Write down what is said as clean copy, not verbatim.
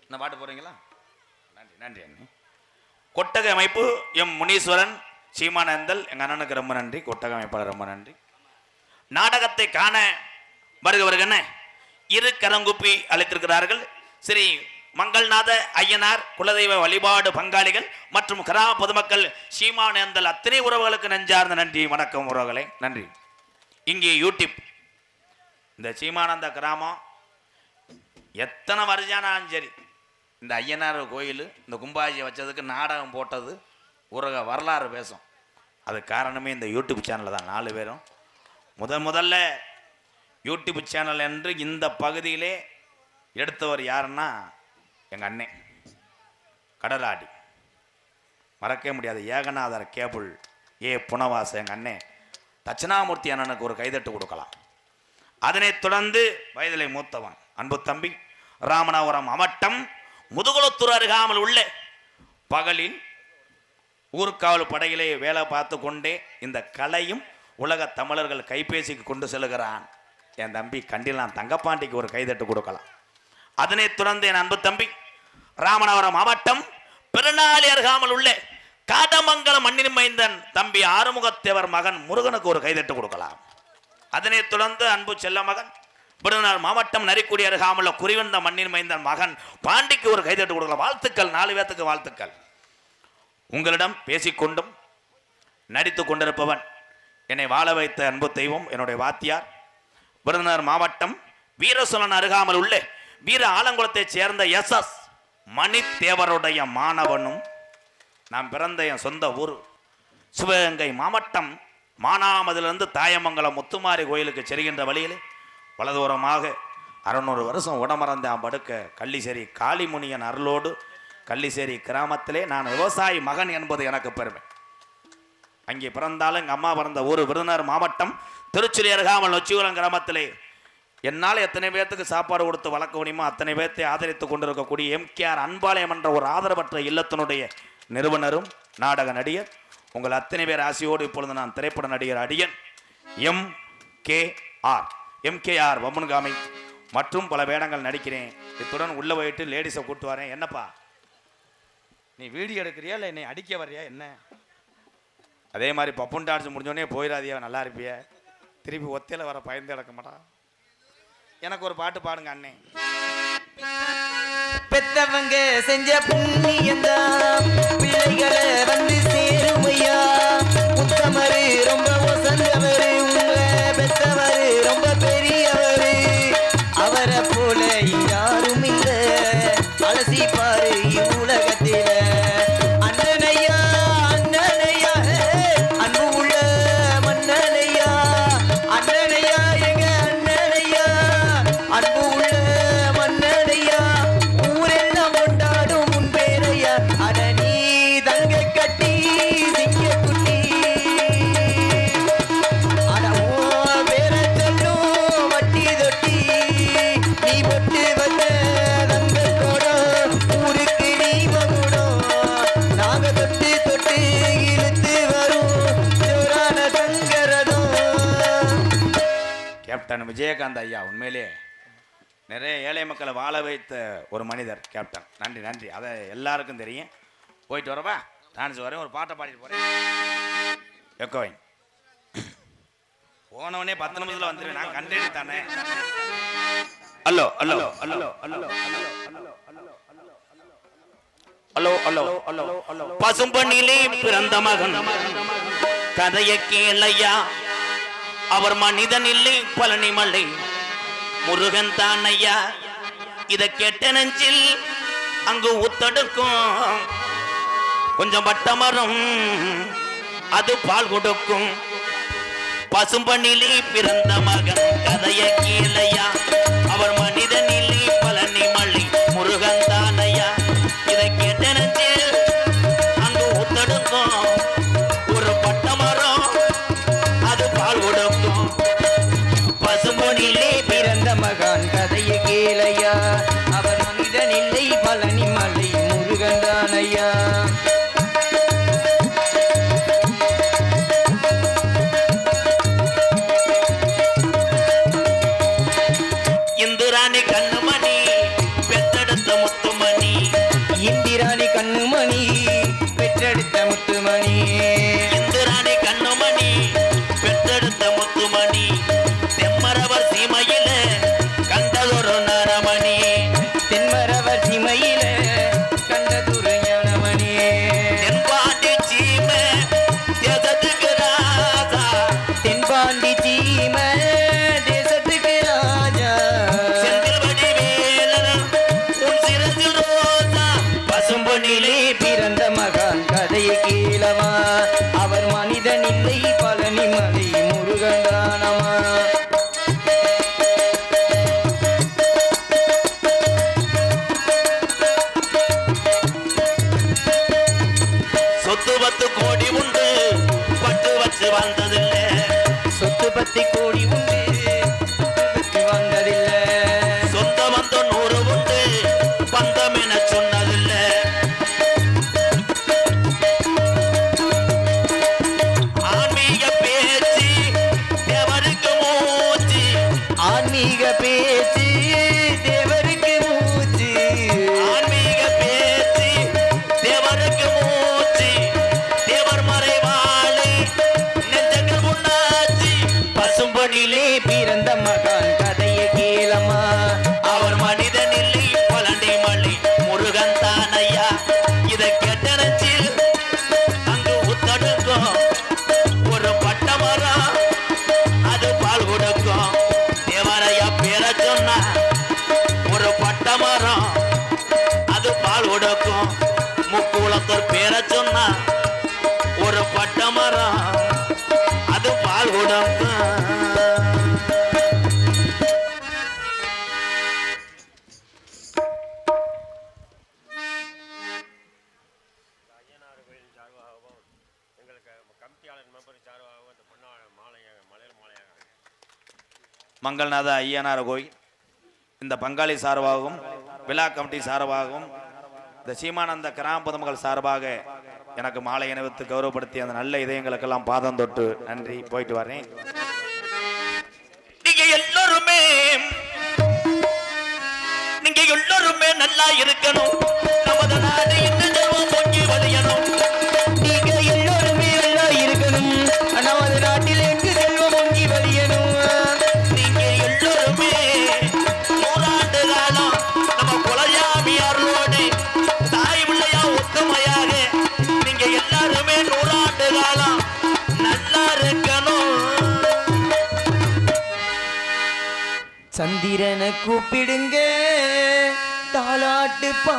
இந்த பாட்டு போறீங்களா? நன்றி நன்றி அண்ணி. கொட்டகை அமைப்பு எம் முனீஸ்வரன் சீமானந்தல் எங்க அண்ணனுக்கு ரொம்ப நன்றி. கொட்டகை அமைப்பாளர் ரொம்ப நன்றி. நாடகத்தை காண வருகவர்கன இரு கரங்குப்பி அளித்திருக்கிறார்கள் ஸ்ரீ மங்கள்நாத ஐயனார் குலதெய்வ வழிபாடு பங்காளிகள் மற்றும் கிராம பொதுமக்கள் சீமானந்தல் அத்தனை உறவுகளுக்கு நெஞ்சார்ந்த நன்றி. வணக்கம் உறவுகளை, நன்றி. இங்கே யூடியூப் இந்த சீமானந்த கிராமம் எத்தனை வருஷானாலும் சரி, இந்த ஐயனார் கோயில் இந்த கும்பாஜியை வச்சதுக்கு நாடகம் போட்டது ஒரு வரலாறு பேசும். அது காரணமே இந்த யூடியூப் சேனலில் தான். 4 பேரும் முதல்ல யூடியூப் சேனல் என்று இந்த பகுதியிலே எடுத்தவர் யாருன்னா எங்கள் அண்ணன் கடலாடி, மறக்க முடியாது. ஏகநாதர் கேபிள் புனவாச எங்கள் அண்ணன் தட்சிணாமூர்த்தி அண்ணனுக்கு ஒரு கைதட்டு கொடுக்கலாம். அதனைத் தொடர்ந்து வயதிலே மூத்தவன் அன்பு தம்பி ராமநாதபுரம் மாவட்டம் முதுகுளத்தூர் அருகாமல் உள்ள பகலில் ஊர்காவல் படையிலே வேலை பார்த்து கொண்டே இந்த கலையும் உலக தமிழர்கள் கைபேசிக்கு கொண்டு செல்கிறான் என் தம்பி கண்டிலான் தங்கப்பாண்டிக்கு ஒரு கைதட்டு கொடுக்கலாம். அதனைத் தொடர்ந்து என் அன்பு தம்பி ராமநாதபுரம் மாவட்டம் பெருநாளி அருகாமல் உள்ள காடமங்கலம் மண்ணின் மைந்தன் தம்பி ஆறுமுகத்தேவர் மகன் முருகனுக்கு ஒரு கைதட்டு கொடுக்கலாம். அதனைத் தொடர்ந்து அன்பு செல்ல மகன் விருதுநகர் மாவட்டம் நரிக்குடி அருகாமல் குறிவந்த மண்ணின் மைந்தன் மகன் பாண்டிக்கு ஒரு கைதட்டு கொடுக்கலாம். வாழ்த்துக்கள், 4 பேத்துக்கு வாழ்த்துக்கள். உங்களிடம் பேசிக்கொண்டும் நடித்து கொண்டிருப்பவன் என்னை வாழ வைத்த அன்பு தெய்வம் என்னுடைய வாத்தியார் விருதுநகர் மாவட்டம் வீரசோழன் அருகாமல் உள்ள வீர ஆலங்குளத்தைச் சேர்ந்த SS மணித்தேவருடைய மாணவனும் நான் பிறந்த என் சொந்த ஊர் சிவகங்கை மாவட்டம் மானாமதிலிருந்து தாயமங்கலம் முத்துமாரி கோயிலுக்கு செல்கின்ற வழியில் வலதோரமாக 600 வருஷம் உடமறந்தான் படுக்க கள்ளிசேரி காளிமுனியன் அருளோடு கள்ளிசேரி கிராமத்திலே நான் விவசாயி மகன் என்பது எனக்கு பெருமை. அங்கே பிறந்தாலும் எங்கள் அம்மா பிறந்த ஊர் விருதுநகர் மாவட்டம் திருச்சுழி அருகாமல் நொச்சிகுளம் கிராமத்திலே என்னால் எத்தனை பேர்த்துக்கு சாப்பாடு கொடுத்து வளர்க்க முடியுமோ அத்தனை பேர்த்தை ஆதரித்து கொண்டிருக்கக்கூடிய MKR அன்பாலயம் என்ற ஒரு ஆதரவற்ற இல்லத்தினுடைய நிறுவனரும் நாடக நடிகர் உங்கள் அத்தனை பேர் ஆசையோடு இப்பொழுது நான் திரைப்பட நடிகர் அடியன் MKR வம்முன்காமை மற்றும் பல வேடங்கள் நடிக்கிறேன். இத்துடன் உள்ள போயிட்டு லேடிஸை கூப்பிட்டு வரேன். என்னப்பா நீ வீடியோ எடுக்கிறியா இல்லை என்னை அடிக்க வர்றியா என்ன? அதே மாதிரி பப்புன் டான்ஸ் முடிஞ்சோடனே போயிடாதியா, நல்லா இருப்பிய. திருப்பி ஒத்தையில் வர பயந்து கிடக்க மாட்டான். எனக்கு ஒரு பாட்டு பாடுங்க அண்ணே. பெத்தவங்க செஞ்ச புண்ணியந்தான் பிள்ளைகளை வந்து சேருமையா. உத்தமரு ரொம்ப வசந்தவரு, உங்களை பெத்தவரு ரொம்ப பெரியவரு. அவரை போல யாரும் இல்ல, அலசி பாரு இவ்வுலகத்தில. அண்ணனையா அண்ணனையா அன்பு உள்ள மன்னனையா. அண்ணனையா எங்க அண்ணனையா அன்பு உள்ள மன்னனையா. ஊரெல்லாம் கொண்டாடும் உன் பேரையா. அட நீ தங்க கட்டி சிங்க குட்டி. அட ஓ பேர சொல்லும் வட்டி தொட்டி. நீ பொட்டு வந்த தங்க கோடம் ஊருக்கு நீ மகுடம். நாங்க தொட்டு தொட்டு இழுத்து வரும் ஜோரான தங்கரதம். கேப்டன் விஜயகாந்த் ஐயா உண்மையிலே நிறைய ஏழை மக்களை வாழ வைத்த ஒரு மனிதர் கேப்டன். நன்றி நன்றி. அதை எல்லாருக்கும் தெரியும். போயிட்டு வரவா டான்ஸ் வரேன், ஒரு பாட்டை பாடிட்டு போகிறேன். எக்கோவிங் போனவனே 10 நிமிஷத்தில் வந்துடுவேன். நான் கண்டேடி தானே. Hello hello hello hello hello hello hello பசும்பொன்னிலே பிறந்த மகன் கதையை கேளையா. அவர் மனிதன் இல்லை பழனி மலை முருகன் தான் ஐயா. இத கேட்ட நெஞ்சில் அங்கு ஊத்தடுக்கும் கொஞ்சம் பட்டமரம் அது பால் கொடுக்கும். பசும்பொன்னிலே பிறந்த மகன் கதையை கேளையா. அவர் மனிதன் இல்லை பழனி மலை முருகன் தான் ஐயா. இத கேட்ட நெஞ்சில் அங்கு ஊத்தடுக்கும் ஒரு பட்டமரம் அது பால் கொடுக்கும். பசும்பொன்னிலே பிறந்த மகான் கதையை கேளையா. அவர் மனிதன் இல்லை பழனி மலை முருகன் தானையா. இந்துராணி கண்ணுமணி பெத்தெடுத்த முத்துமணி இந்திராணி கண்ணுமணி பெற்றெடுத்த முத்துமணி இந்திராணி கண்ணுமணி பெற்றெடுத்த முத்துமணி தெம்மரவர் சீமையில கண்டதொரு நரமணி தென்மரவர் சீமையில கண்டதொரு ஞானமணி தென்பாண்டி சீமை தேசத்துக்கு ராஜா தென்பாண்டி சீமை தேசத்துக்கு ராஜா செந்தில் வடிவேலன் உன் சிரசில் ரோஜா பசும்பொன்னிலே பிறந்த மகான் கதையை கேளவா அவர் மனிதன் இல்லை பழனி மலை முருகன்தானமா சொத்து 10 கோடி உண்டு பட்டு வச்சு வாழ்ந்ததில்லை சொத்து 10 கோடி உண்டு பத்து வந்ததில்லை சொந்த பந்தம் 100 உண்டு பந்தம் என சொன்னதில்லை ஆன்மீக பேச்சு தேவருக்கு மூச்சு ஆன்மீக பேச்சு தேவருக்கு மூச்சு ஆன்மீக பேச்சு தேவருக்கு மூச்சு தேவர் மறைவாளே நெஞ்சங்கள் உண்ணாச்சு பசும்பொன்னிலே பிறந்த மகான் கதையை கேளமா அவர் மனிதன் இல்லை பழனி மலை முருகன் தானையா இதை கேட்டனச்சு அங்கு உத்தடுக்கும் ஒரு பட்ட மரம் அது பால் கொடுக்கும் தேவரையா பேர சொன்னா ஒரு பட்ட மரம் அது பால் கொடுக்கும் முக்குளத்தூர் பேர சொன்னா ஒரு பட்ட மரம் அது பால் கொடுக்கும் ஐயனார் கோயில் சார்பாகவும் எங்களுக்கு கமிட்டியாளர் மெம்பர் சார்பாகவும் அந்த மலையல் மாலையாக மங்கள்நாத ஐயனார் கோயில் இந்த பங்காளி சார்பாகவும் விழா கமிட்டி சார்பாகவும் இந்த சீமானந்த கிராம பொதுமக்கள் சார்பாக எனக்கு மாலை அணிவித்து கௌரவப்படுத்தி அந்த நல்ல இதயங்களுக்கெல்லாம் பாதம் தொட்டு நன்றி போயிட்டு வரேன். நீங்க எல்லாருமே நல்லா இருக்கணும் நமது நாடு இன்னும் பொங்கி வழியணும் நீங்க எல்லோருமே நல்லா இருக்கணும் நமது நாட்டில் எங்கு செல்வம் பொங்கி வழியணும் நீங்க எல்லோருமே 100 ஆண்டு காலம் நம்ம குலஜாமியாரோடு தாய் பிள்ளையா ஒத்துமையாக நீங்க எல்லாருமே 100 ஆண்டு காலம் நல்லா இருக்கணும். சந்திரனை கூப்பிடுங்க தாலாட்டு பா